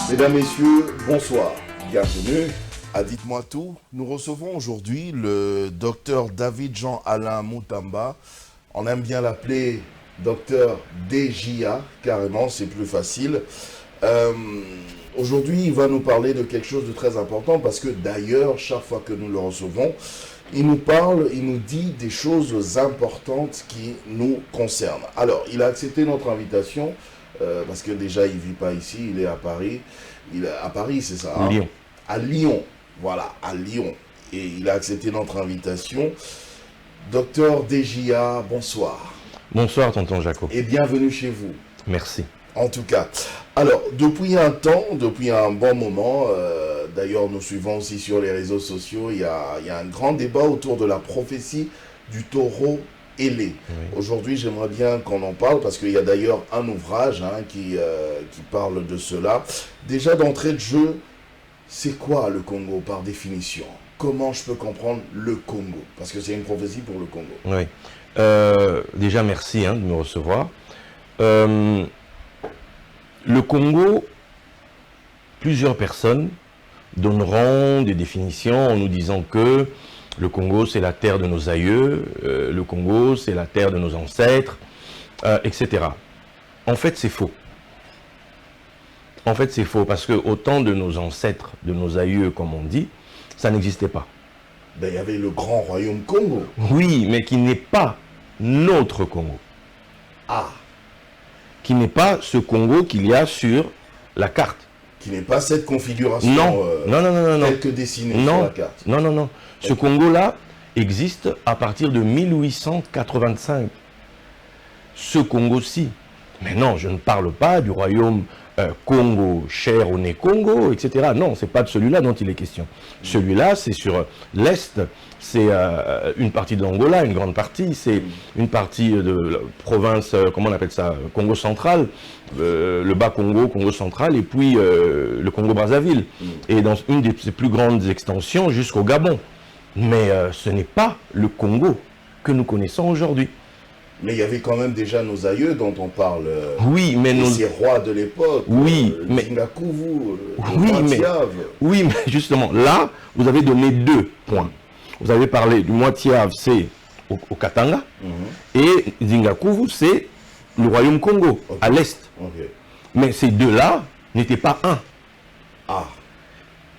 Mesdames, Messieurs, bonsoir. Bienvenue à Dites-moi tout. Nous recevons aujourd'hui le docteur David Jean-Alain Moutamba. On aime bien l'appeler docteur DJA, carrément, c'est plus facile. Aujourd'hui, il va nous parler de quelque chose de très important parce que d'ailleurs, chaque fois que nous le recevons, il nous parle, il nous dit des choses importantes qui nous concernent. Alors, il a accepté notre invitation parce que déjà, il ne vit pas ici, il est à Paris. Il est à Paris, c'est ça, hein? Lyon. À Lyon, voilà, à Lyon. Et il a accepté notre invitation. Docteur DJA, bonsoir. Bonsoir, tonton Jaco. Et bienvenue chez vous. Merci. En tout cas, alors, depuis un temps, depuis un bon moment, d'ailleurs, nous suivons aussi sur les réseaux sociaux, il y a un grand débat autour de la prophétie du taureau ailé. Oui. Aujourd'hui, j'aimerais bien qu'on en parle parce qu'il y a d'ailleurs un ouvrage qui parle de cela. Déjà, d'entrée de jeu, c'est quoi le Congo par définition? Comment je peux comprendre le Congo? Parce que c'est une prophétie pour le Congo. Oui. Déjà, merci de me recevoir. Le Congo, plusieurs personnes donneront des définitions en nous disant que le Congo, c'est la terre de nos aïeux, le Congo, c'est la terre de nos ancêtres, etc. En fait, c'est faux. En fait, c'est faux, parce que autant de nos ancêtres, de nos aïeux, comme on dit, ça n'existait pas. Ben, il y avait le grand royaume Congo. Oui, mais qui n'est pas notre Congo. Ah. Qui n'est pas ce Congo qu'il y a sur la carte. Qui n'est pas cette configuration non. telle que dessinée sur la carte. Non. Ce Congo-là existe à partir de 1885. Ce Congo-ci. Mais non, je ne parle pas du royaume Congo, cher au nez Congo, etc. Non, ce n'est pas de celui-là dont il est question. Celui-là, c'est sur l'Est, c'est une partie de l'Angola, une grande partie, c'est une partie de la province, comment on appelle ça, Congo central, le bas Congo, Congo central, et puis le Congo-Brazzaville. Et dans une de ses plus grandes extensions jusqu'au Gabon. Mais ce n'est pas le Congo que nous connaissons aujourd'hui. Mais il y avait quand même déjà nos aïeux dont on parle. Oui, mais ces rois de l'époque. Oui, mais Zingakuvu, oui, mais justement, là, vous avez donné 2 points. Vous avez parlé du Moitiave, c'est au Katanga, et Zingakuvu, c'est le royaume Congo, à l'est. Mais ces deux-là n'étaient pas un. Ah.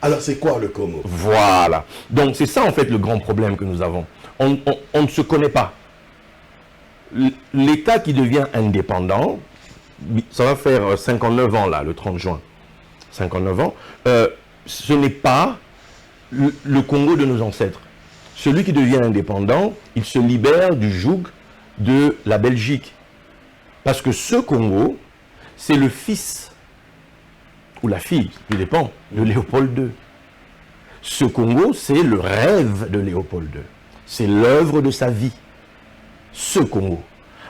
Alors c'est quoi le Congo? Voilà. Donc c'est ça en fait le grand problème que nous avons. On ne se connaît pas. L'État qui devient indépendant, ça va faire 59 ans là, le 30 juin. 59 ans. Ce n'est pas le Congo de nos ancêtres. Celui qui devient indépendant, il se libère du joug de la Belgique. Parce que ce Congo, c'est le fils, ou la fille, tout dépend, de Léopold II. Ce Congo, c'est le rêve de Léopold II. C'est l'œuvre de sa vie. Ce Congo,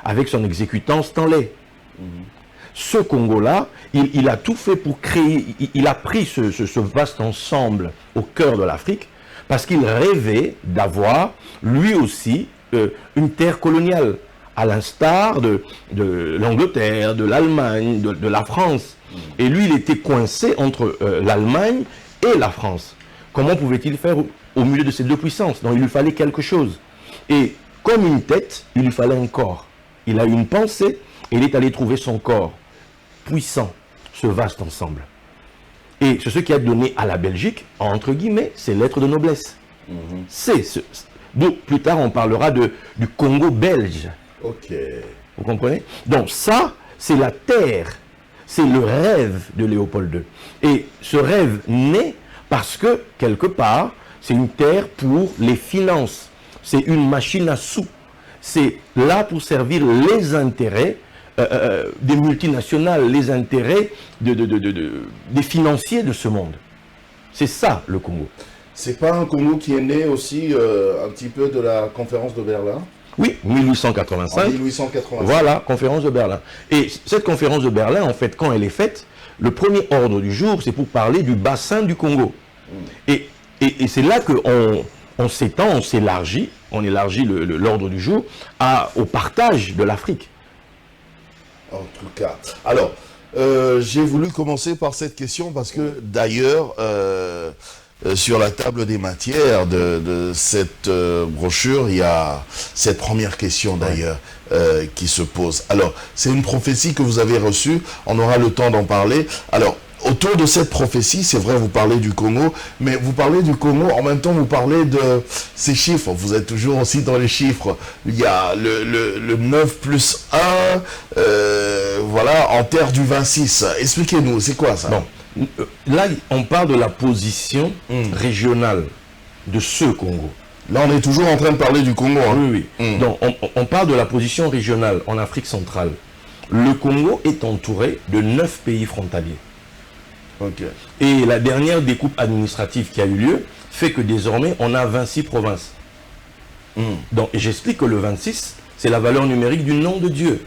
avec son exécutant Stanley. Ce Congo-là, il a tout fait pour créer, il a pris ce vaste ensemble au cœur de l'Afrique, parce qu'il rêvait d'avoir, lui aussi, une terre coloniale, à l'instar de l'Angleterre, de l'Allemagne, de la France. Et lui, il était coincé entre l'Allemagne et la France. Comment pouvait-il faire au milieu de ces deux puissances? Donc il lui fallait quelque chose. Et comme une tête, il lui fallait un corps. Il a eu une pensée et il est allé trouver son corps puissant, ce vaste ensemble. Et c'est ce qui a donné à la Belgique, entre guillemets, ses lettres de noblesse. Donc plus tard, on parlera du Congo belge. Ok. Vous comprenez? Donc ça, c'est la terre, c'est le rêve de Léopold II. Et ce rêve naît parce que, quelque part, c'est une terre pour les finances. C'est une machine à sous. C'est là pour servir les intérêts des multinationales, les intérêts des financiers de ce monde. C'est ça, le Congo. C'est pas un Congo qui est né aussi un petit peu de la conférence de Berlin? Oui, 1885. En 1885. Voilà, conférence de Berlin. Et cette conférence de Berlin, en fait, quand elle est faite, le premier ordre du jour, c'est pour parler du bassin du Congo. Et c'est là qu'on on s'étend, on s'élargit, on élargit l'ordre du jour au partage de l'Afrique. En tout cas. Alors, j'ai voulu commencer par cette question parce que d'ailleurs, sur la table des matières de cette brochure, il y a cette première question d'ailleurs qui se pose. Alors, c'est une prophétie que vous avez reçue, on aura le temps d'en parler. Alors, autour de cette prophétie, c'est vrai, vous parlez du Congo, mais vous parlez du Congo, en même temps vous parlez de ces chiffres, vous êtes toujours aussi dans les chiffres. Il y a le 9 plus 1, voilà, en terre du 26. Expliquez-nous, c'est quoi ça? Bon, là, on parle de la position régionale de ce Congo. Là, on est toujours en train de parler du Congo. Hein. Oui, oui. Donc, on parle de la position régionale en Afrique centrale. Le Congo est entouré de 9 pays frontaliers. Okay. Et la dernière découpe administrative qui a eu lieu fait que désormais on a 26 provinces. Donc j'explique que le 26, c'est la valeur numérique du nom de Dieu,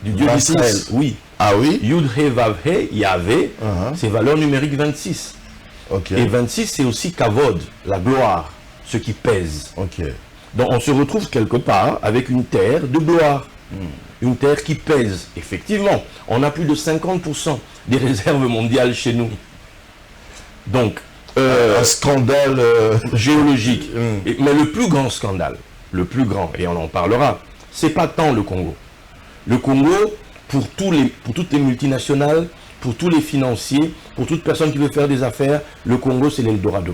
du Dieu d'Israël. Oui. Ah oui. Yud He Vav He Yahvé, c'est valeur numérique 26. Okay. Et 26 c'est aussi Kavod, la gloire, ce qui pèse. Okay. Donc on se retrouve quelque part avec une terre de gloire. Une terre qui pèse. Effectivement, on a plus de 50% des réserves mondiales chez nous. Donc, un scandale géologique. Mais le plus grand scandale, le plus grand, et on en parlera, c'est pas tant le Congo. Le Congo, pour toutes les multinationales, pour tous les financiers, pour toute personne qui veut faire des affaires, le Congo, c'est l'Eldorado.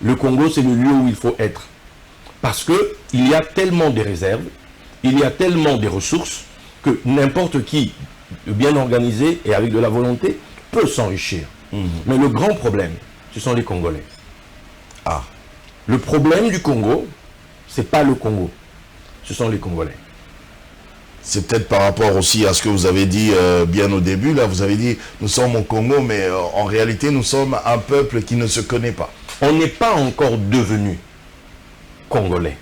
Le Congo, c'est le lieu où il faut être. Parce qu'il y a tellement de réserves, il y a tellement de ressources que n'importe qui, bien organisé et avec de la volonté, peut s'enrichir. Mais le grand problème, ce sont les Congolais. Ah. Le problème du Congo, c'est pas le Congo, ce sont les Congolais. C'est peut-être par rapport aussi à ce que vous avez dit bien au début. Là, vous avez dit, nous sommes au Congo, mais en réalité, nous sommes un peuple qui ne se connaît pas. On n'est pas encore devenu Congolais.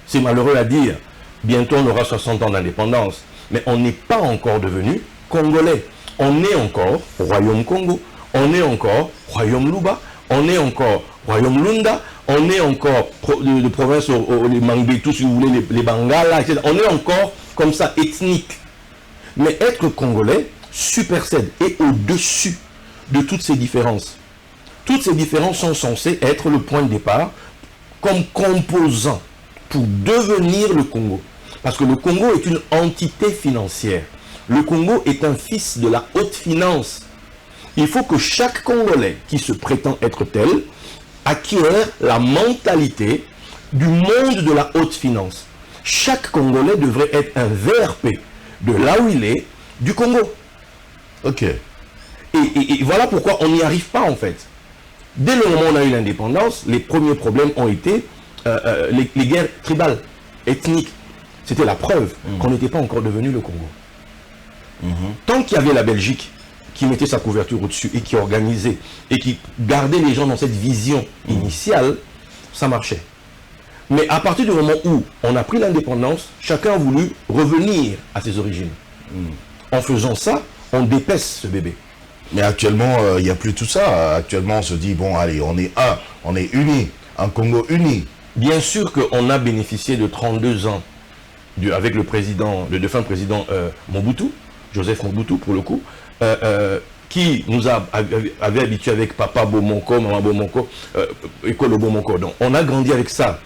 C'est malheureux à dire. Bientôt, on aura 60 ans d'indépendance. Mais on n'est pas encore devenu Congolais. On est encore Royaume Congo. On est encore Royaume Luba. On est encore Royaume Lunda. On est encore de province, les Mangbetu, si vous voulez, les Bangala, etc. On est encore comme ça, ethnique. Mais être Congolais supersède et au-dessus de toutes ces différences. Toutes ces différences sont censées être le point de départ comme composant pour devenir le Congo. Parce que le Congo est une entité financière. Le Congo est un fils de la haute finance. Il faut que chaque Congolais qui se prétend être tel acquiert la mentalité du monde de la haute finance. Chaque Congolais devrait être un VRP de là où il est, du Congo. Ok. Et voilà pourquoi on n'y arrive pas en fait. Dès le moment où on a eu l'indépendance, les premiers problèmes ont été les guerres tribales, ethniques. C'était la preuve qu'on n'était pas encore devenu le Congo. Tant qu'il y avait la Belgique qui mettait sa couverture au-dessus et qui organisait et qui gardait les gens dans cette vision initiale, ça marchait. Mais à partir du moment où on a pris l'indépendance, chacun a voulu revenir à ses origines. En faisant ça, on dépaisse ce bébé. Mais actuellement, il n'y a plus tout ça. Actuellement, on se dit, bon, allez, on est un, on est unis, un Congo uni. Bien sûr qu'on a bénéficié de 32 ans avec le défunt président Mobutu, Joseph Mobutu pour le coup, qui nous avait habitués avec Papa Bomonko, Maman Bomonko, École Bomonko. Donc on a grandi avec ça.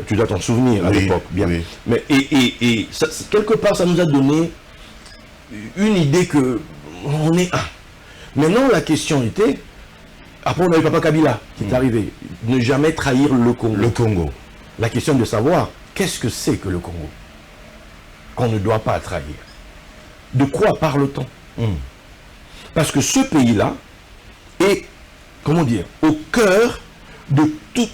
Tu dois t'en souvenir à l'époque, bien. Oui. Mais, et ça, quelque part, ça nous a donné une idée que on est un. Maintenant, la question était, après on a eu Papa Kabila qui est arrivé, ne jamais trahir le Congo. Le Congo. La question de savoir, qu'est-ce que c'est que le Congo qu'on ne doit pas trahir? De quoi parle-t-on? Parce que ce pays-là est, comment dire, au cœur de toutes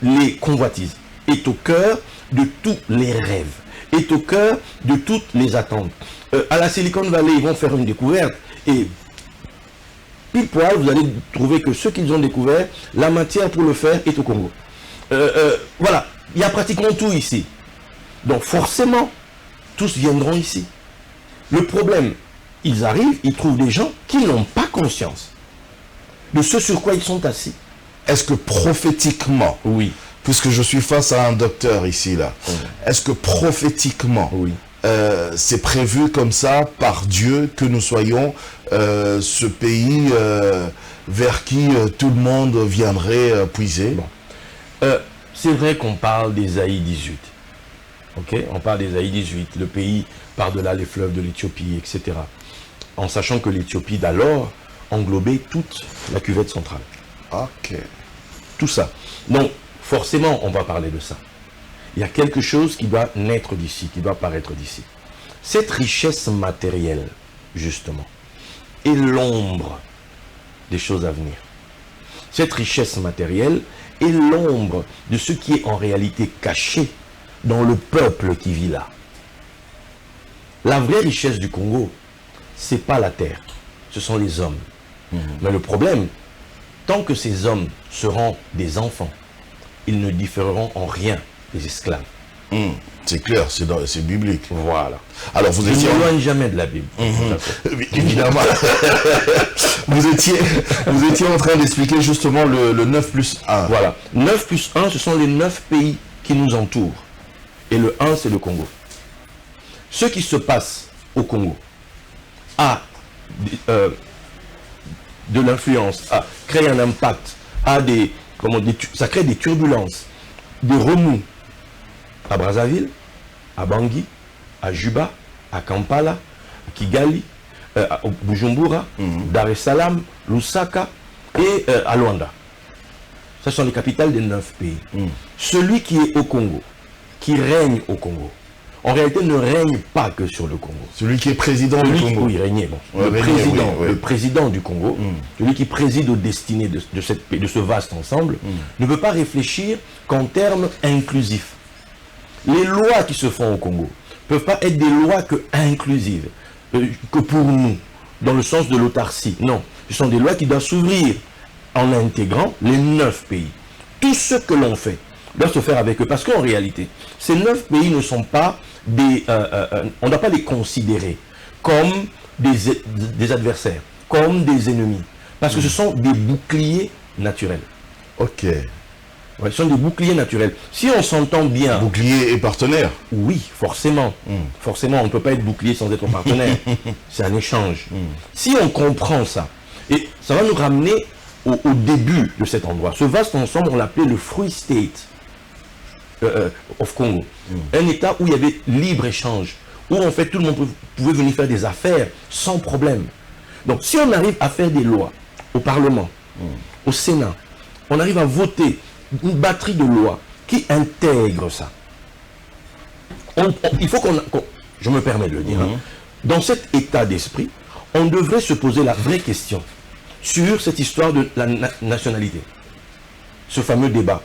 les convoitises, est au cœur de tous les rêves, est au cœur de toutes les attentes. À la Silicon Valley, ils vont faire une découverte et pile poil, vous allez trouver que ce qu'ils ont découvert, la matière pour le faire est au Congo. Voilà, il y a pratiquement tout ici. Donc forcément, tous viendront ici. Le problème, ils arrivent, ils trouvent des gens qui n'ont pas conscience de ce sur quoi ils sont assis. Est-ce que prophétiquement, oui, puisque je suis face à un docteur ici, là, est-ce que prophétiquement, Oui. c'est prévu comme ça par Dieu que nous soyons ce pays vers qui tout le monde viendrait puiser? Bon. C'est vrai qu'on parle d'Ésaïe 18. Ok, on parle d'Ésaïe 18, le pays par-delà les fleuves de l'Éthiopie, etc. En sachant que l'Éthiopie d'alors englobait toute la cuvette centrale. Ok. Tout ça. Donc, forcément, on va parler de ça. Il y a quelque chose qui doit naître d'ici, qui doit paraître d'ici. Cette richesse matérielle, justement, est l'ombre des choses à venir. Cette richesse matérielle est l'ombre de ce qui est en réalité caché dans le peuple qui vit là. La vraie richesse du Congo, c'est pas la terre, ce sont les hommes. Mais le problème, tant que ces hommes seront des enfants, ils ne différeront en rien des esclaves. C'est clair, c'est biblique. Voilà. Alors vous Je étiez... ne m'éloigne jamais de la Bible. Évidemment. vous étiez en train d'expliquer justement le 9 plus 1. Voilà. 9 plus 1, ce sont les 9 pays qui nous entourent. Et le 1, c'est le Congo. Ce qui se passe au Congo a de l'influence, a créé un impact, ça crée des turbulences, des remous à Brazzaville, à Bangui, à Juba, à Kampala, à Kigali, à Bujumbura, Dar es Salaam, Lusaka et à Luanda. Ce sont les capitales des 9 pays. Celui qui est au Congo, qui règne au Congo, en réalité ne règne pas que sur le Congo. Celui qui est président du Congo. Oui, régnait. Bon. Ouais, Le président du Congo, celui qui préside aux destinées de ce vaste ensemble, ne peut pas réfléchir qu'en termes inclusifs. Les lois qui se font au Congo ne peuvent pas être des lois que inclusives, que pour nous, dans le sens de l'autarcie. Non, ce sont des lois qui doivent s'ouvrir en intégrant les 9 pays. Tout ce que l'on fait doit se faire avec eux. Parce qu'en réalité, ces 9 pays ne sont pas des... on ne doit pas les considérer comme des adversaires, comme des ennemis. Parce que ce sont des boucliers naturels. Ok. Ouais, ce sont des boucliers naturels. Si on s'entend bien... Bouclier et partenaire. Oui, forcément. Forcément, on ne peut pas être bouclier sans être partenaire. C'est un échange. Si on comprend ça, et ça va nous ramener au début de cet endroit. Ce vaste ensemble, on l'appelait le Free State of Congo. Un État où il y avait libre-échange, où en fait tout le monde pouvait venir faire des affaires sans problème. Donc si on arrive à faire des lois au Parlement, au Sénat, on arrive à voter une batterie de lois qui intègrent ça. Il faut je me permets de le dire, dans cet état d'esprit, on devrait se poser la vraie question sur cette histoire de la nationalité. Ce fameux débat.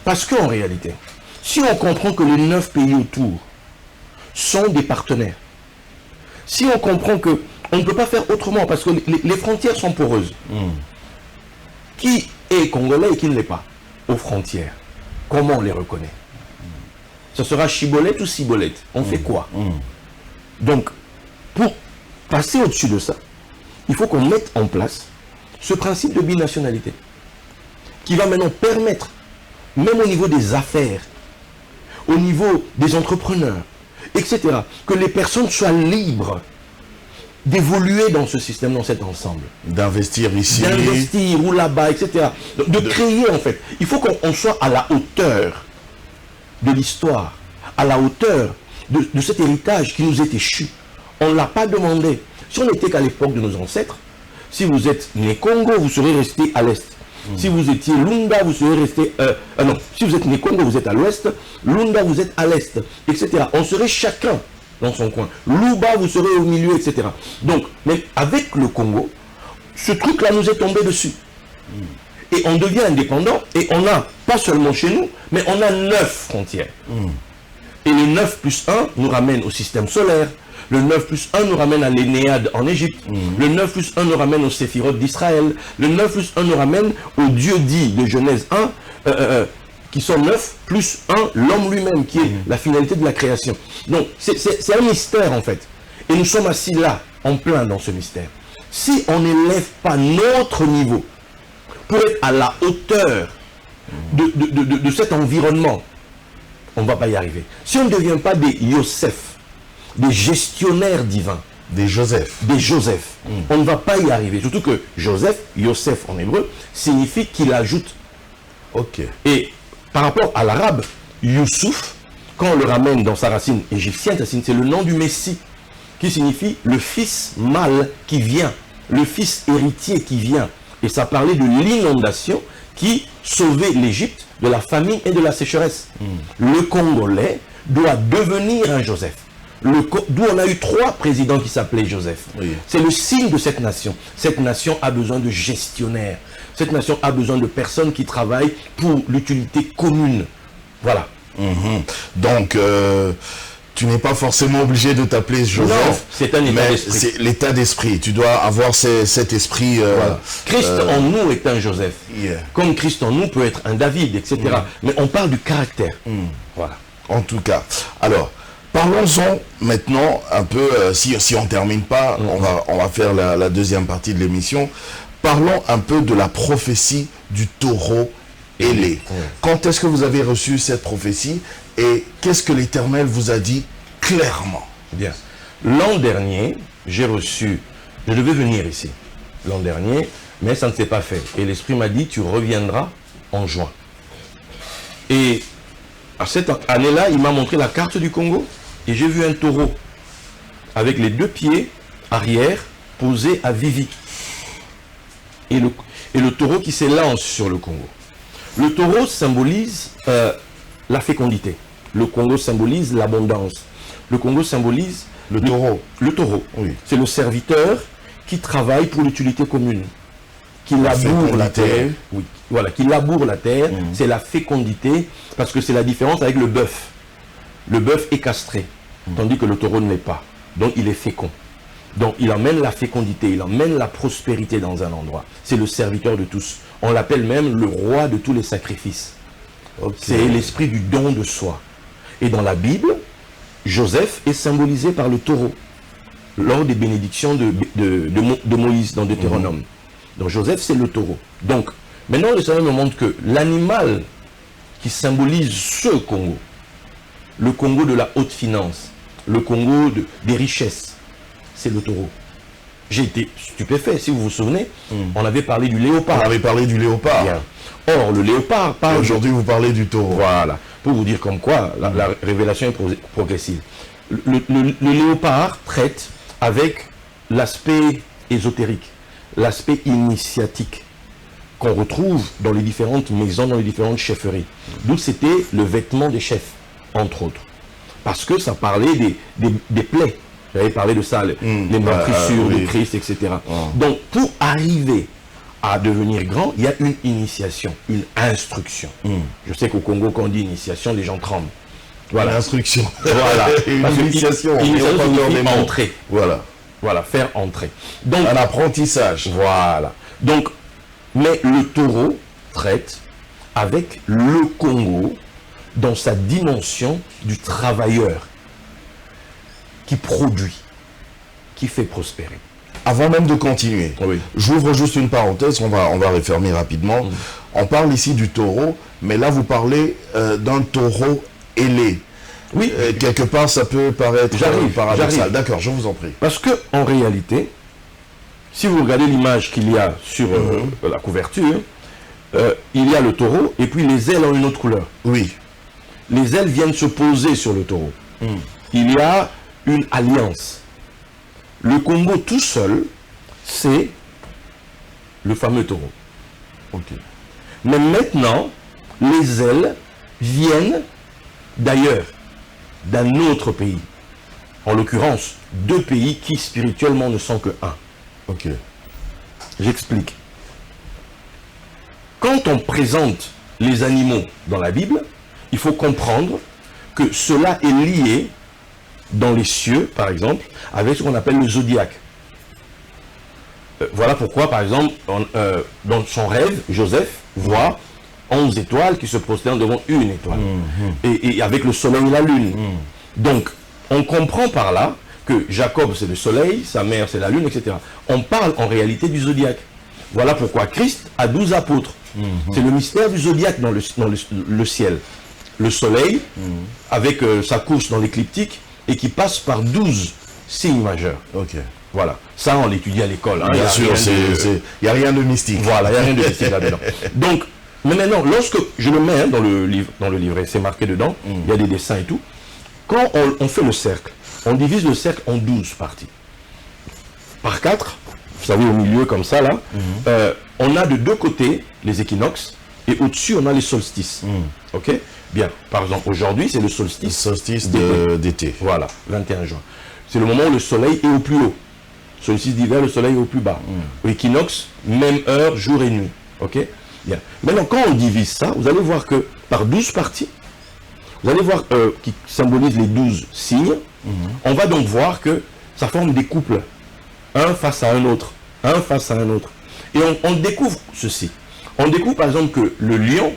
Parce qu'en réalité, si on comprend que les 9 pays autour sont des partenaires, si on comprend qu'on ne peut pas faire autrement, parce que les frontières sont poreuses, qui est congolais et qui ne l'est pas aux frontières, comment on les reconnaît? Ce sera chibolette ou cibolette? On fait quoi? Donc, pour passer au-dessus de ça, il faut qu'on mette en place ce principe de binationalité qui va maintenant permettre, même au niveau des affaires, au niveau des entrepreneurs, etc., que les personnes soient libres d'évoluer dans ce système, dans cet ensemble. D'investir ici. D'investir ou là-bas, etc. De créer, en fait. Il faut qu'on soit à la hauteur de l'histoire, à la hauteur de cet héritage qui nous est échu. On ne l'a pas demandé. Si on n'était qu'à l'époque de nos ancêtres, si vous êtes né Congo, vous serez resté à l'est. Si vous étiez Lunda, vous serez resté... non, si vous êtes né Congo, vous êtes à l'ouest. Lunda, vous êtes à l'est, etc. On serait chacun dans son coin. Luba, vous serez au milieu, etc. Donc, mais avec le Congo, ce truc-là nous est tombé dessus. Et on devient indépendant, et on a, pas seulement chez nous, mais on a 9 frontières. Et le 9 plus 1 nous ramène au système solaire. Le 9 plus 1 nous ramène à l'Énéade en Égypte. Le 9 plus 1 nous ramène au Séphiroth d'Israël. Le 9 plus 1 nous ramène au Dieu dit de Genèse 1, qui sont 9 plus 1, l'homme lui-même, qui est la finalité de la création. Donc, c'est un mystère en fait. Et nous sommes assis là, en plein dans ce mystère. Si on n'élève pas notre niveau pour être à la hauteur de cet environnement, on ne va pas y arriver. Si on ne devient pas des Yosef, des gestionnaires divins, des Joseph. On ne va pas y arriver. Surtout que Joseph, Yosef en hébreu, signifie qu'il ajoute. Ok. Et par rapport à l'arabe, Youssouf, quand on le ramène dans sa racine égyptienne, c'est le nom du Messie, qui signifie le fils mâle qui vient, le fils héritier qui vient. Et ça parlait de l'inondation qui sauvait l'Égypte de la famine et de la sécheresse. Le Congolais doit devenir un Joseph. D'où on a eu 3 présidents qui s'appelaient Joseph. Oui. C'est le signe de cette nation. Cette nation a besoin de gestionnaires. Cette nation a besoin de personnes qui travaillent pour l'utilité commune. Voilà. Donc, tu n'es pas forcément obligé de t'appeler Joseph. Non, c'est un état d'esprit. C'est l'état d'esprit. Tu dois avoir cet esprit... Voilà. Christ en nous est un Joseph. Yeah. Comme Christ en nous peut être un David, etc. Mais on parle du caractère. Voilà. En tout cas. Alors, parlons-en maintenant un peu, si on ne termine pas, on va faire la deuxième partie de l'émission. Parlons un peu de la prophétie du taureau ailé. Quand est-ce que vous avez reçu cette prophétie et qu'est-ce que l'Éternel vous a dit clairement? Bien. L'an dernier, j'ai reçu, je devais venir ici, l'an dernier, mais ça ne s'est pas fait. Et l'Esprit m'a dit, tu reviendras en juin. Et à cette année-là, il m'a montré la carte du Congo et j'ai vu un taureau avec les 2 pieds arrière posés à Vivi. Et le taureau qui s'élance sur le Congo. Le taureau symbolise la fécondité. Le Congo symbolise l'abondance. Le Congo symbolise le taureau. Le taureau, oui. C'est le serviteur qui travaille pour l'utilité commune. Qui laboure la terre. Oui. Voilà, qui laboure la terre. C'est la fécondité, parce que c'est la différence avec le bœuf. Le bœuf est castré, tandis que le taureau ne l'est pas. Donc il est fécond. Donc il emmène la fécondité, il emmène la prospérité dans un endroit. C'est le serviteur de tous. On l'appelle même le roi de tous les sacrifices. Okay. C'est l'esprit du don de soi. Et dans la Bible, Joseph est symbolisé par le taureau lors des bénédictions de Moïse dans Deutéronome. Donc Joseph, c'est le taureau. Donc maintenant, le Seigneur me montre que l'animal qui symbolise ce Congo, le Congo de la haute finance, le Congo des richesses, c'est le taureau. J'ai été stupéfait, si vous vous souvenez, on avait parlé du léopard. On avait parlé du léopard. Bien. Or, le léopard parle... Aujourd'hui, vous parlez du taureau. Voilà. Pour vous dire comme quoi, la révélation est progressive. Le léopard traite avec l'aspect ésotérique, l'aspect initiatique qu'on retrouve dans les différentes maisons, dans les différentes chefferies. D'où c'était le vêtement des chefs, entre autres. Parce que ça parlait des plaies. J'avais parlé de ça, les meurtrissures de Christ, etc. Donc, pour arriver à devenir grand, il y a une initiation, une instruction. Je sais qu'au Congo, quand on dit initiation, les gens tremblent. Voilà. L'instruction. Voilà. Une initiation. Initiation signifie entrer. Voilà. Voilà, faire entrer. Donc, un apprentissage. Voilà. Donc, mais le taureau traite avec le Congo dans sa dimension du travailleur qui produit, qui fait prospérer. Avant même de continuer, j'ouvre juste une parenthèse, on va refermer rapidement. On parle ici du taureau, mais là vous parlez d'un taureau ailé. Oui. Quelque part ça peut paraître paradoxal. D'accord, je vous en prie. Parce que en réalité, si vous regardez l'image qu'il y a sur la couverture, il y a le taureau et puis les ailes ont une autre couleur. Oui. Les ailes viennent se poser sur le taureau. Il y a une alliance. Le Congo tout seul, c'est le fameux taureau. Okay. Mais maintenant, les ailes viennent d'ailleurs, d'un autre pays. En l'occurrence, 2 pays qui spirituellement ne sont que un. Ok. J'explique. Quand on présente les animaux dans la Bible, il faut comprendre que cela est lié dans les cieux, par exemple, avec ce qu'on appelle le zodiaque. Voilà pourquoi, par exemple, dans son rêve, Joseph voit 11 étoiles qui se prosternent devant une étoile. Et avec le soleil et la lune. Donc, on comprend par là que Jacob, c'est le soleil, sa mère, c'est la lune, etc. On parle en réalité du zodiaque. Voilà pourquoi Christ a 12 apôtres. C'est le mystère du zodiaque dans le ciel. Le soleil, avec sa course dans l'écliptique, et qui passe par 12 signes majeurs. Ok. Voilà. Ça, on l'étudie à l'école. Hein. Bien sûr, il n'y a rien de mystique. Voilà, il n'y a rien de mystique là-dedans. Donc, mais maintenant, lorsque je le mets dans le livret, c'est marqué dedans, il y a des dessins et tout. Quand on fait le cercle, on divise le cercle en 12 parties. Par 4, vous savez, au milieu comme ça, là, on a de deux côtés les équinoxes, et au-dessus, on a les solstices. Ok? Bien. Par exemple, aujourd'hui, c'est le solstice. Le solstice d'été. Voilà, 21 juin. C'est le moment où le soleil est au plus haut. Solstice d'hiver, le soleil est au plus bas. L'équinoxe, même heure, jour et nuit. Ok? Bien. Maintenant, quand on divise ça, vous allez voir que par 12 parties, vous allez voir qui symbolisent les 12 signes, on va donc voir que ça forme des couples, un face à un autre, un face à un autre. Et on découvre ceci. On découvre par exemple que le lion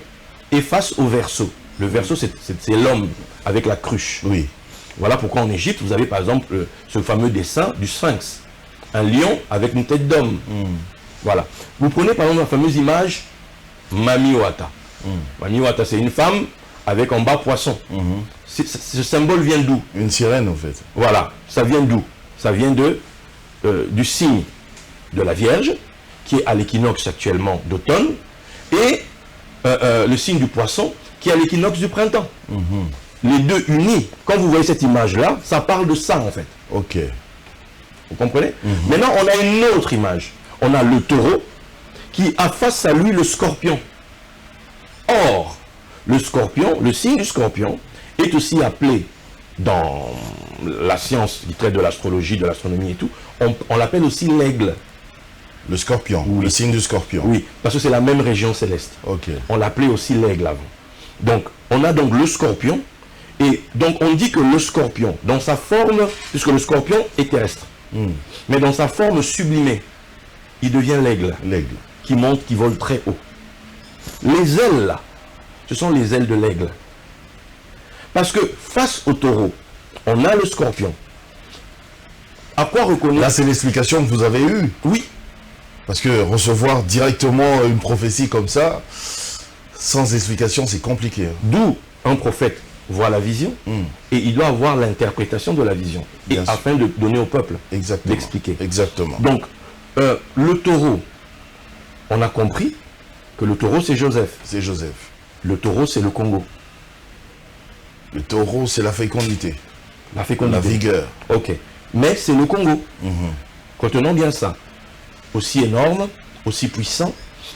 est face au Verseau. Le Verseau, c'est l'homme avec la cruche. Oui. Voilà pourquoi en Égypte, vous avez par exemple ce fameux dessin du Sphinx. Un lion avec une tête d'homme. Voilà. Vous prenez par exemple la fameuse image Mami Wata. Mami Wata, c'est une femme avec en bas poisson. Ce symbole vient d'où? Une sirène, en fait. Voilà. Ça vient d'où? Ça vient du signe de la Vierge, qui est à l'équinoxe actuellement d'automne, et le signe du poisson, qui est à l'équinoxe du printemps. Les deux unis, quand vous voyez cette image-là, ça parle de ça, en fait. Ok. Vous comprenez? Maintenant, on a une autre image. On a le taureau qui a face à lui le scorpion. Or, le scorpion, le signe du scorpion, est aussi appelé dans la science qui traite de l'astrologie, de l'astronomie et tout, on l'appelle aussi l'aigle. Le scorpion, le signe du scorpion. Oui, parce que c'est la même région céleste. Ok. On l'appelait aussi l'aigle avant. Donc, on a donc le scorpion, et donc on dit que le scorpion, dans sa forme, puisque le scorpion est terrestre, mais dans sa forme sublimée, il devient l'aigle. L'aigle. Qui monte, qui vole très haut. Les ailes, là, ce sont les ailes de l'aigle. Parce que face au taureau, on a le scorpion. À quoi reconnaître? Là, c'est l'explication que vous avez eue. Oui. Parce que recevoir directement une prophétie comme ça, sans explication, c'est compliqué. D'où un prophète voit la vision et il doit avoir l'interprétation de la vision. Et afin de donner au peuple, d'expliquer. Exactement. Donc, le taureau, on a compris que le taureau, c'est Joseph. C'est Joseph. Le taureau, c'est le Congo. Le taureau, c'est la fécondité. La fécondité. La vigueur. Ok. Mais c'est le Congo. Retenons bien ça. Aussi énorme, aussi puissant,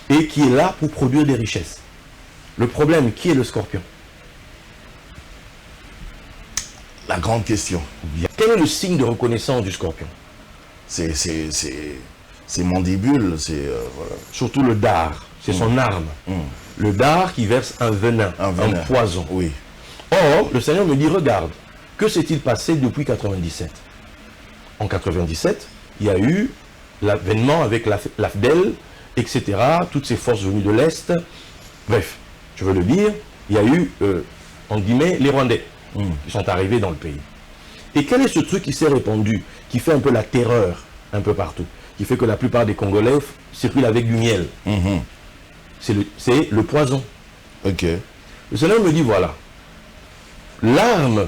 et qui est là pour produire des richesses. Le problème, qui est le scorpion? La grande question. Quel est le signe de reconnaissance du scorpion? C'est mandibule, c'est... voilà. Surtout le dard, c'est son arme. Le dard qui verse un venin, un poison. Oui. Or, le Seigneur me dit, regarde, que s'est-il passé depuis 97? En 97, il y a eu l'avènement avec l'AFDEL, etc., toutes ces forces venues de l'Est. Bref, je veux le dire, il y a eu, en guillemets, les Rwandais qui sont arrivés dans le pays. Et quel est ce truc qui s'est répandu, qui fait un peu la terreur un peu partout, qui fait que la plupart des Congolais circulent avec du miel? C'est le poison. Ok. Le Seigneur me dit, voilà, l'arme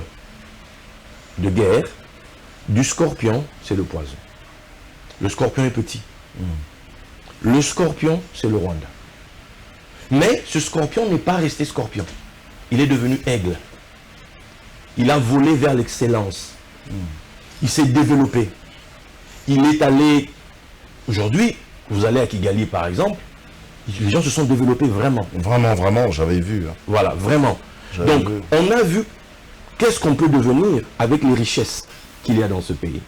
de guerre du scorpion, c'est le poison. Le scorpion est petit. Le scorpion, c'est le Rwanda. Mais ce scorpion n'est pas resté scorpion. Il est devenu aigle. Il a volé vers l'excellence. Il s'est développé. Il est allé... Aujourd'hui, vous allez à Kigali par exemple, les gens se sont développés vraiment. Vraiment, vraiment, j'avais vu. Hein. Voilà, vraiment. Donc, on a vu qu'est-ce qu'on peut devenir avec les richesses qu'il y a dans ce pays.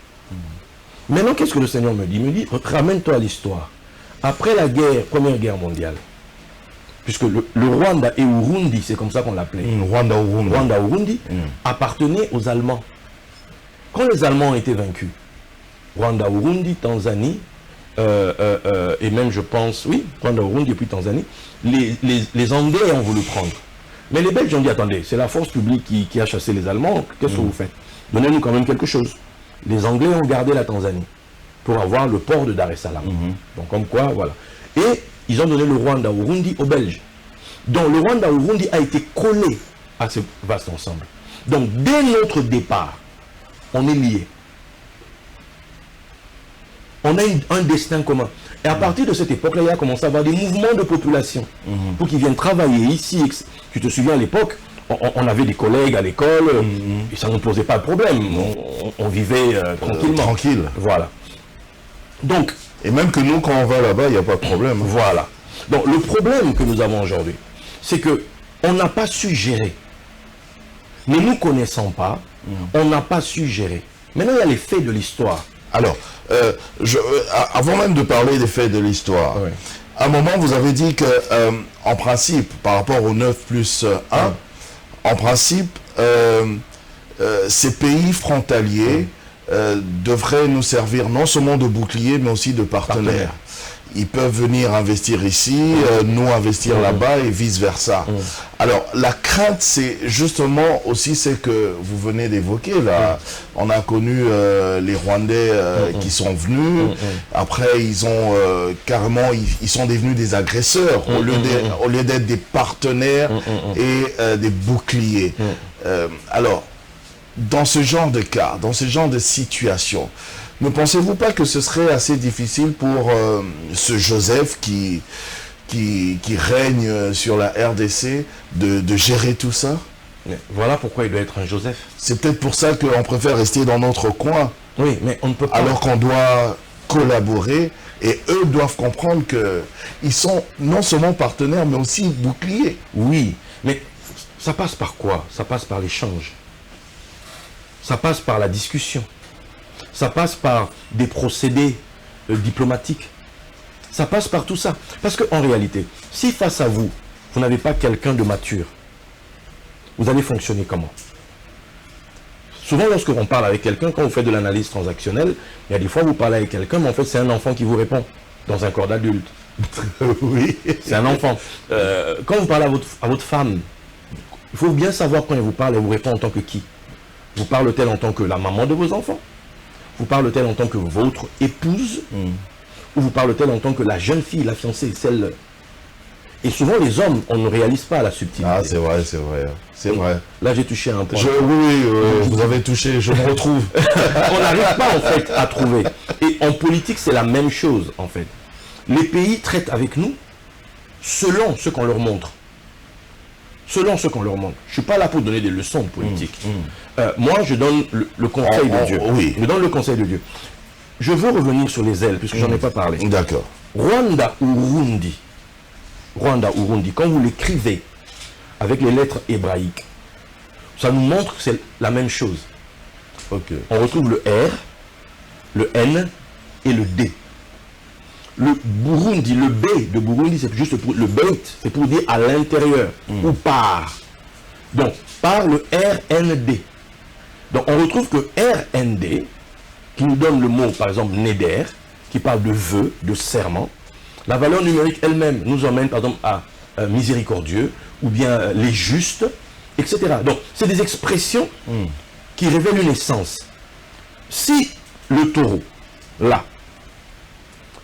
Maintenant, qu'est-ce que le Seigneur me dit? Il me dit, ramène-toi à l'histoire. Après la guerre, Première Guerre mondiale, puisque le Rwanda et Urundi, c'est comme ça qu'on l'appelait. Rwanda-Urundi appartenait aux Allemands. Quand les Allemands ont été vaincus, Rwanda-Urundi, Tanzanie, et même je pense, oui, Rwanda-Urundi et puis Tanzanie, les Anglais ont voulu prendre. Mais les Belges ont dit, attendez, c'est la force publique qui a chassé les Allemands, qu'est-ce que vous faites? Donnez-nous quand même quelque chose. Les Anglais ont gardé la Tanzanie pour avoir le port de Dar es Salaam. Donc comme quoi, voilà. Et ils ont donné le Rwanda-Urundi aux Belges. Donc le Rwanda-Urundi a été collé à ce vaste ensemble. Donc dès notre départ, on est liés. On a un destin commun. Et à partir de cette époque-là, il a commencé à avoir des mouvements de population pour qu'ils viennent travailler ici. Tu te souviens à l'époque, on avait des collègues à l'école, et ça ne posait pas de problème. On vivait tranquillement. Tranquille. Voilà. Donc, et même que nous, quand on va là-bas, il n'y a pas de problème. Voilà. Donc, le problème que nous avons aujourd'hui, c'est que on n'a pas su gérer. Ne nous connaissant pas, on n'a pas su gérer. Maintenant, il y a les faits de l'histoire. Alors, avant même de parler des faits de l'histoire, Oui. à un moment, vous avez dit que, en principe, par rapport au 9+1, en principe, ces pays frontaliers devraient nous servir non seulement de bouclier, mais aussi de partenaires. Ils peuvent venir investir ici, nous investir là-bas et vice-versa. Alors, la crainte, c'est justement aussi ce que vous venez d'évoquer là. On a connu les Rwandais qui sont venus. Après, ils ont carrément, ils sont devenus des agresseurs au lieu d'être des partenaires et des boucliers. Alors, dans ce genre de cas, dans ce genre de situation, ne pensez-vous pas que ce serait assez difficile pour ce Joseph qui règne sur la RDC de gérer tout ça? Mais voilà pourquoi il doit être un Joseph. C'est peut-être pour ça qu'on préfère rester dans notre coin. Oui, mais on ne peut pas. Alors qu'on doit collaborer et eux doivent comprendre qu'ils sont non seulement partenaires mais aussi boucliers. Oui, mais ça passe par quoi? Ça passe par l'échange. Ça passe par la discussion. Ça passe par des procédés diplomatiques. Ça passe par tout ça. Parce qu'en réalité, si face à vous, vous n'avez pas quelqu'un de mature, vous allez fonctionner comment? Souvent, lorsque on parle avec quelqu'un, quand vous faites de l'analyse transactionnelle, il y a des fois, vous parlez avec quelqu'un, mais en fait, c'est un enfant qui vous répond dans un corps d'adulte. Oui. C'est un enfant. Quand vous parlez à votre femme, il faut bien savoir quand elle vous parle, elle vous répond en tant que qui? Vous parle-t-elle en tant que la maman de vos enfants? Vous parle-t-elle en tant que votre épouse? Ou vous parle-t-elle en tant que la jeune fille, la fiancée, celle... Et souvent, les hommes, on ne réalise pas la subtilité. Ah, c'est vrai, c'est vrai. C'est vrai. Là, j'ai touché un point. Oui, vous avez touché, je me retrouve. On n'arrive pas, en fait, à trouver. Et en politique, c'est la même chose, en fait. Les pays traitent avec nous selon ce qu'on leur montre. Selon ce qu'on leur montre. Je ne suis pas là pour donner des leçons de politique. Moi, je donne le conseil de Dieu. Oui. Je donne le conseil de Dieu. Je veux revenir sur les ailes, puisque je n'en ai pas parlé. D'accord. Rwanda-Urundi. Rwanda-Urundi, quand vous l'écrivez avec les lettres hébraïques, ça nous montre que c'est la même chose. Ok. On retrouve le R, le N et le D. Le Burundi, le B de Burundi, c'est juste pour le bait, c'est pour dire à l'intérieur ou par. Donc, par le RND. Donc, on retrouve que RND, qui nous donne le mot, par exemple, Neder, qui parle de vœu, de serment, la valeur numérique elle-même nous emmène, par exemple, à miséricordieux, ou bien les justes, etc. Donc, c'est des expressions qui révèlent une essence. Si le taureau, là,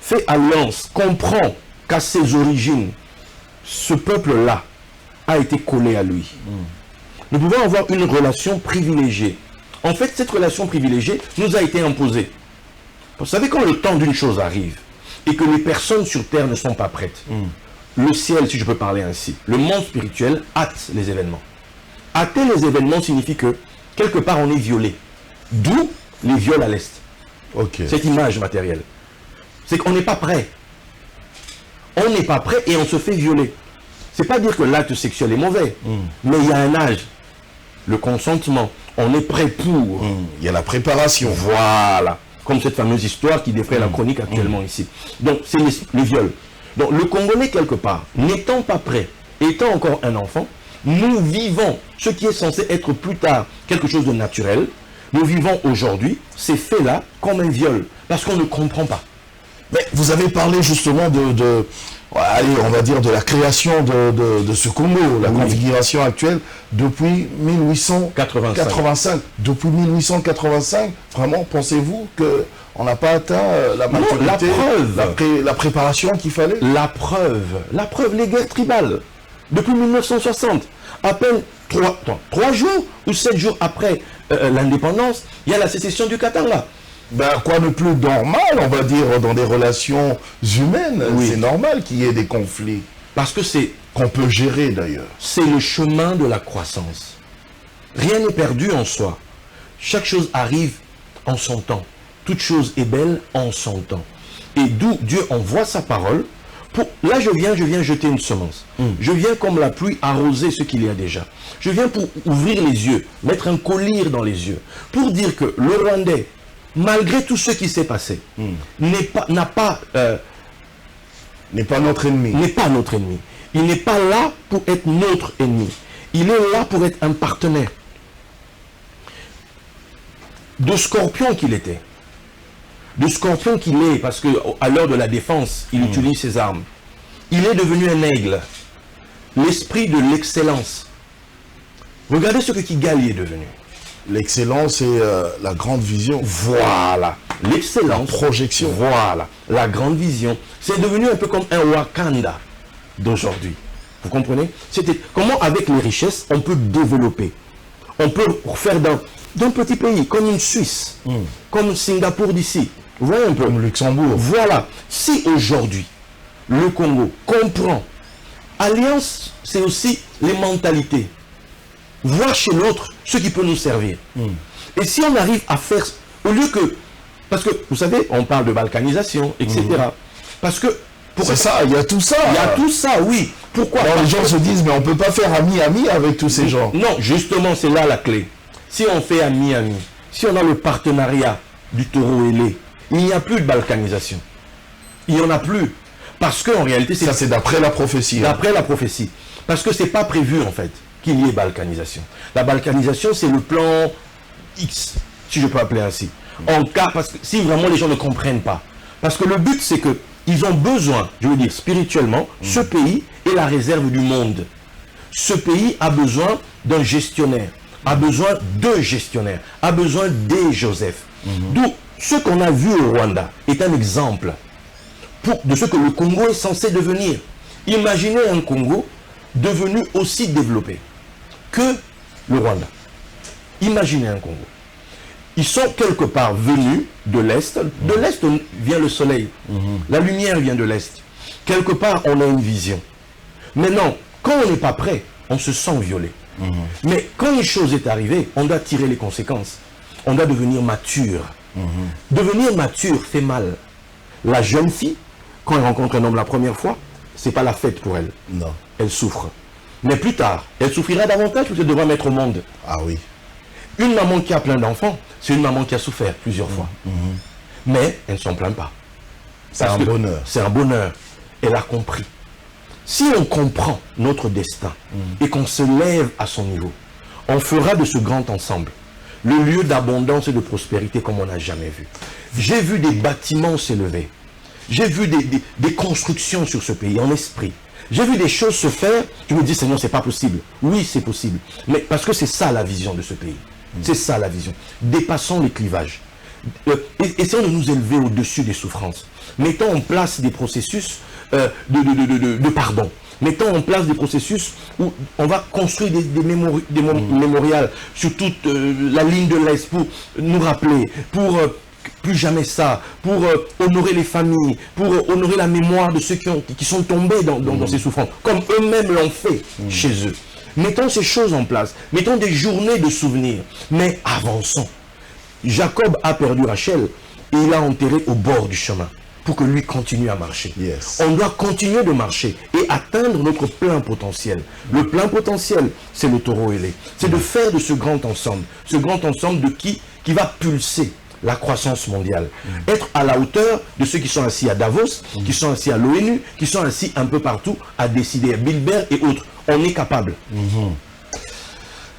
fait alliance, comprend qu'à ses origines, ce peuple-là a été collé à lui. Nous pouvons avoir une relation privilégiée. En fait, cette relation privilégiée nous a été imposée. Vous savez, quand le temps d'une chose arrive, et que les personnes sur Terre ne sont pas prêtes, le ciel, si je peux parler ainsi, le monde spirituel hâte les événements. Hâter les événements signifie que, quelque part, on est violé. D'où les viols à l'Est. Ok. Cette image matérielle. C'est qu'on n'est pas prêt. On n'est pas prêt et on se fait violer. C'est pas dire que l'acte sexuel est mauvais, mais il y a un âge. Le consentement, on est prêt pour. Il y a la préparation. Voilà. Comme cette fameuse histoire qui défraie la chronique actuellement ici. Donc, c'est les viols. Donc, le Congolais, quelque part, n'étant pas prêt, étant encore un enfant, nous vivons ce qui est censé être plus tard quelque chose de naturel. Nous vivons aujourd'hui ces faits-là comme un viol, parce qu'on ne comprend pas. Mais vous avez parlé justement allez, on va dire de la création de ce Congo, la configuration actuelle, depuis 1885. Depuis 1885, vraiment, pensez-vous qu'on n'a pas atteint la maturité, la préparation qu'il fallait? La preuve, les guerres tribales. Depuis 1960, à peine 3 jours ou 7 jours après l'indépendance, il y a la sécession du Katanga. Ben, quoi de plus normal, on va dire, dans des relations humaines? C'est normal qu'il y ait des conflits. Parce que c'est... Qu'on peut gérer d'ailleurs. C'est le chemin de la croissance. Rien n'est perdu en soi. Chaque chose arrive en son temps. Toute chose est belle en son temps. Et d'où Dieu envoie sa parole. Là, je viens jeter une semence. Je viens comme la pluie arroser ce qu'il y a déjà. Je viens pour ouvrir les yeux, mettre un collier dans les yeux, pour dire que le Rwandais, malgré tout ce qui s'est passé, n'est pas notre ennemi. N'est pas notre ennemi. Il n'est pas là pour être notre ennemi. Il est là pour être un partenaire. De scorpion qu'il était. De scorpion qu'il est, parce qu'à l'heure de la défense, il utilise ses armes. Il est devenu un aigle. L'esprit de l'excellence. Regardez ce que Kigali est devenu. L'excellence et la grande vision. Voilà. L'excellence. Projection. Voilà. La grande vision. C'est devenu un peu comme un Wakanda d'aujourd'hui. Vous comprenez? C'était comment avec les richesses, on peut développer. On peut faire d'un petit pays, comme une Suisse, comme Singapour d'ici. Vous voyez un peu? Comme Luxembourg. Voilà. Si aujourd'hui, le Congo comprend, alliance, c'est aussi les mentalités. Voir chez l'autre ce qui peut nous servir. Et si on arrive à faire, au lieu que, parce que, vous savez, on parle de balkanisation, etc. Parce que, c'est ça, il y a tout ça. Il y a tout ça, oui. Pourquoi? Alors, les gens se disent, mais on ne peut pas faire ami-ami avec tous ces gens. Non, justement, c'est là la clé. Si on fait ami-ami, si on a le partenariat du taureau ailé, il n'y a plus de balkanisation. Il n'y en a plus. Parce qu'en réalité, ça c'est d'après la prophétie. D'après la prophétie. Parce que ce n'est pas prévu, en fait, qu'il y ait balkanisation. La balkanisation, c'est le plan X, si je peux appeler ainsi. En cas, parce que si vraiment les gens ne comprennent pas. Parce que le but, c'est que ils ont besoin, je veux dire spirituellement, ce pays est la réserve du monde. Ce pays a besoin d'un gestionnaire, a besoin de gestionnaires, a besoin des Joseph. D'où ce qu'on a vu au Rwanda est un exemple de ce que le Congo est censé devenir. Imaginez un Congo devenu aussi développé que le Rwanda. Imaginez un Congo. Ils sont quelque part venus de l'Est. De l'Est vient le soleil. La lumière vient de l'Est. Quelque part, on a une vision. Maintenant, quand on n'est pas prêt, on se sent violé. Mais quand une chose est arrivée, on doit tirer les conséquences. On doit devenir mature. Devenir mature fait mal. La jeune fille, quand elle rencontre un homme la première fois, ce n'est pas la fête pour elle. Non. Elle souffre. Mais plus tard, elle souffrira davantage parce qu'elle devra mettre au monde. Ah oui. Une maman qui a plein d'enfants, c'est une maman qui a souffert plusieurs fois. Mais elle ne s'en plaint pas. C'est un bonheur. C'est un bonheur. Elle a compris. Si on comprend notre destin et qu'on se lève à son niveau, on fera de ce grand ensemble le lieu d'abondance et de prospérité comme on n'a jamais vu. J'ai vu des bâtiments s'élever. J'ai vu des constructions sur ce pays en esprit. J'ai vu des choses se faire. Je me dis, Seigneur, c'est pas possible. Oui, c'est possible. Mais parce que c'est ça la vision de ce pays. C'est ça la vision. Dépassons les clivages. Essayons de nous élever au-dessus des souffrances. Mettons en place des processus de pardon. Mettons en place des processus où on va construire des mémorials sur toute la ligne de l'Est pour nous rappeler, pour plus jamais ça, pour honorer les familles, pour honorer la mémoire de ceux qui sont tombés dans ces souffrances, comme eux-mêmes l'ont fait chez eux. Mettons ces choses en place, mettons des journées de souvenirs, mais avançons. Jacob a perdu Rachel et il l'a enterré au bord du chemin pour que lui continue à marcher. Yes. On doit continuer de marcher et atteindre notre plein potentiel. Le plein potentiel, c'est le taureau ailé. C'est de faire de ce grand ensemble de qui va pulser la croissance mondiale. Être à la hauteur de ceux qui sont assis à Davos, qui sont assis à l'ONU, qui sont assis un peu partout à décider, à Bilbert et autres. On est capable.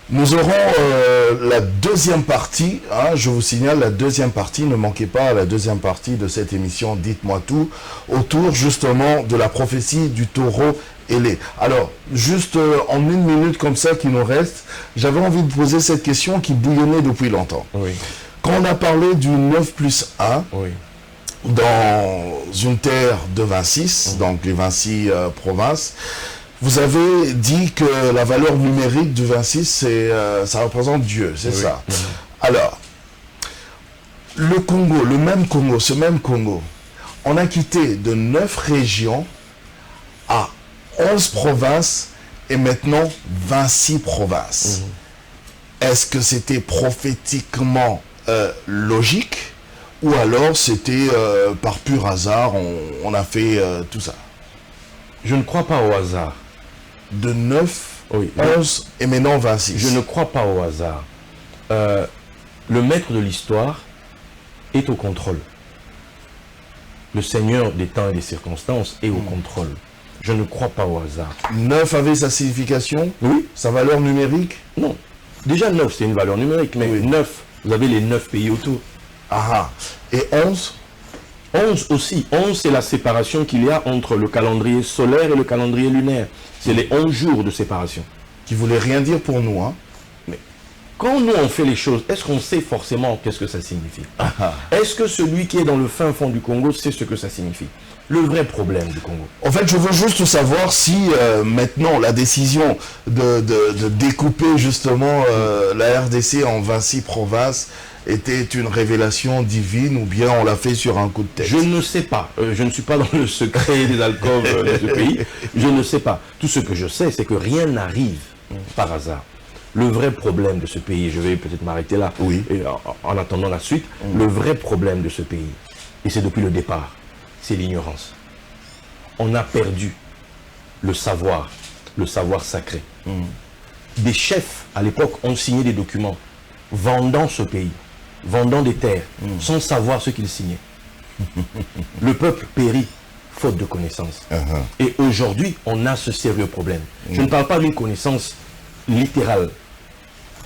Nous aurons la deuxième partie, hein, je vous signale la deuxième partie, ne manquez pas la deuxième partie de cette émission Dites-moi tout, autour justement de la prophétie du taureau ailé. Alors, juste en une minute comme ça qui nous reste, j'avais envie de poser cette question qui bouillonnait depuis longtemps. Oui. Quand on a parlé du 9+1, Oui. dans une terre de 26, donc les 26 provinces, vous avez dit que la valeur numérique du 26, ça représente Dieu, c'est ça. Alors, le Congo, ce même Congo, on a quitté de 9 régions à 11 provinces et maintenant 26 provinces. Est-ce que c'était prophétiquement logique ou alors c'était par pur hasard, on a fait tout ça? Je ne crois pas au hasard. De 9, Oui. 11 et maintenant 26. Je ne crois pas au hasard. Le maître de l'histoire est au contrôle. Le Seigneur des temps et des circonstances est au contrôle. Je ne crois pas au hasard. 9 avait sa signification, Oui. sa valeur numérique. Non. Déjà 9, c'est une valeur numérique, mais Oui. 9, vous avez les 9 pays autour. Ah, et 11, 11 aussi. 11, c'est la séparation qu'il y a entre le calendrier solaire et le calendrier lunaire. C'est les 11 jours de séparation. qui voulait rien dire pour nous, hein. Quand nous on fait les choses, est-ce qu'on sait forcément qu'est-ce que ça signifie? Est-ce que celui qui est dans le fin fond du Congo sait ce que ça signifie? Le vrai problème du Congo. En fait, je veux juste savoir si maintenant la décision de découper justement la RDC en 26 provinces était une révélation divine ou bien on l'a fait sur un coup de tête. Je ne sais pas. Je ne suis pas dans le secret des alcôves de ce pays. Je ne sais pas. Tout ce que je sais, c'est que rien n'arrive par hasard. Le vrai problème de ce pays, je vais peut-être m'arrêter là, Oui. et en attendant la suite, le vrai problème de ce pays, et c'est depuis le départ, c'est l'ignorance. On a perdu le savoir sacré. Des chefs, à l'époque, ont signé des documents vendant ce pays, vendant des terres, sans savoir ce qu'ils signaient. Le peuple périt, faute de connaissances. Et aujourd'hui, on a ce sérieux problème. Je ne parle pas d'une connaissance littérale,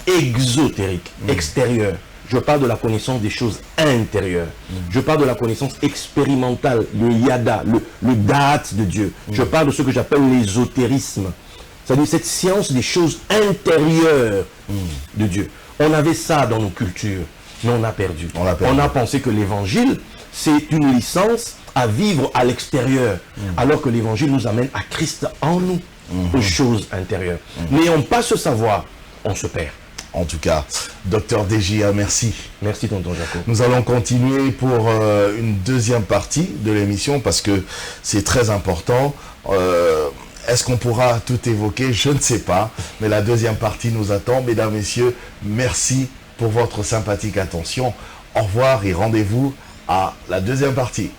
exotérique, extérieure. Je parle de la connaissance des choses intérieures. Je parle de la connaissance expérimentale, le yada, le date de Dieu. Je parle de ce que j'appelle l'ésotérisme. C'est-à-dire cette science des choses intérieures de Dieu. On avait ça dans nos cultures, mais on a perdu. On a pensé que l'évangile, c'est une licence à vivre à l'extérieur, alors que l'évangile nous amène à Christ en nous, aux choses intérieures. N'ayant pas ce savoir, on se perd. En tout cas, Docteur DJA, merci. Merci tonton Jaco. Nous allons continuer pour une deuxième partie de l'émission parce que c'est très important. Est-ce qu'on pourra tout évoquer? Je ne sais pas. Mais la deuxième partie nous attend. Mesdames, Messieurs, merci pour votre sympathique attention. Au revoir et rendez-vous à la deuxième partie.